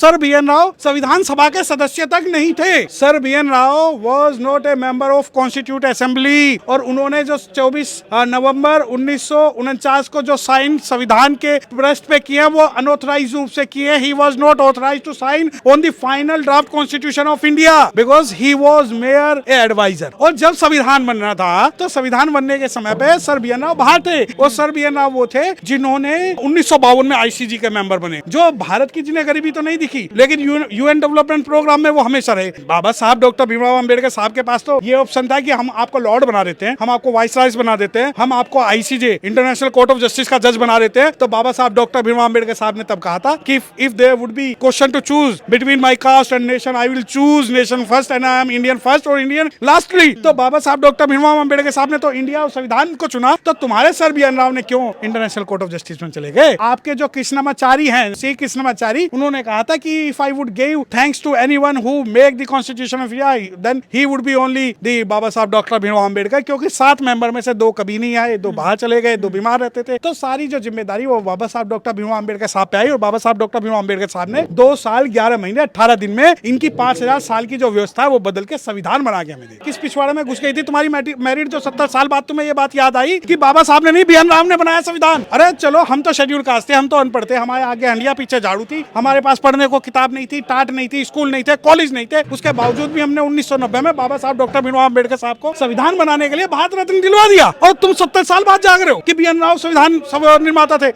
Sir BN. Rao संविधान सभा के सदस्य तक नहीं थे। Sir BN. Rao was not a member of constitute assembly. और उन्होंने जो 24 नवंबर 1949 को जो साइन संविधान के पृष्ठ पे किए वो अनऑथराइज रूप से किए। He was not authorise to sign on the final draft constitution of India because he was mere a advisor. और जब संविधान बनना था तो संविधान बनने के समय पे सर बी.एन. राव बाहर थे। और सर बी.एन. राव वो थे जिन्होंने 1952 में आईसीजे के मेंबर बने, जो भारत की जिन्हें गरीबी तो नहीं दिखी लेकिन यूएन डेवलपमेंट प्रोग्राम में वो हमेशा रहे। बाबा साहब डॉक्टर भीमराव अंबेडकर साहब के पास तो ये ऑप्शन था कि हम आपको लॉर्ड बना देते हैं, हम आपको वाइसराय बना देते हैं, हम आपको ICJ international court of justice का जज बना देते हैं। तो बाबा साहब डॉक्टर भीमराव अंबेडकर साहब ने तब कहा था कि if there would be question to choose between my caste and nation I will choose nation first and I am Indian first और इंडियन लास्टली। तो बाबा साहब डॉक्टर भीमराव अंबेडकर साहब ने तो इंडिया और संविधान को चुना, तो तुम्हारे सर बी.एन. राव ने क्यों इंटरनेशनल कोर्ट ऑफ जस्टिस में चले गए? आपके जो कृष्णमाचारी हैं, श्री कृष्णमाचारी, उन्होंने कहा था कि if I would give thanks to anyone who make the constitution of India then he would be only the Baba Saheb doctor Bhimrao Ambedkar. क्योंकि 7 मेंबर में से 2 कभी नहीं आए, 2 बाहर चले गए, 2 बीमार रहते थे। तो सारी जो जिम्मेदारी वो बाबा साहब डॉक्टर भीमराव अंबेडकर साहब पे आई। और बाबा साहब डॉक्टर भीमराव अंबेडकर साहब ने 2 साल 11 महीने 18 दिन में इनकी 5000 साल की जो व्यवस्था है वो बदल के संविधान बना के हमें दी। किस पिछवाड़े में घुस गई थी तुम्हारी मेरिट जो 70 साल बाद तुम्हें ये बात याद आई कि बाबा साहब ने नहीं, बी.एन. राव ने बनाया संविधान। अरे चलो, हम तो शेड्यूल कास्ट थे, हम तो अनपढ़ थे, हमारे आगे हंडिया पीछे झाड़ू थी, हमारे पास पढ़ने को किताब नहीं थी, टाट नहीं थी, स्कूल नहीं थे, कॉलेज नहीं थे। उसके बावजूद भी हमने 1990 में बाबा साहब डॉक्टर भीमराव अंबेडकर साहब को संविधान बनाने के लिए भारत रत्न दिलवा दिया। और तुम 70 साल बाद जाग रहे हो कि बी.एन. राव संविधान निर्माता थे।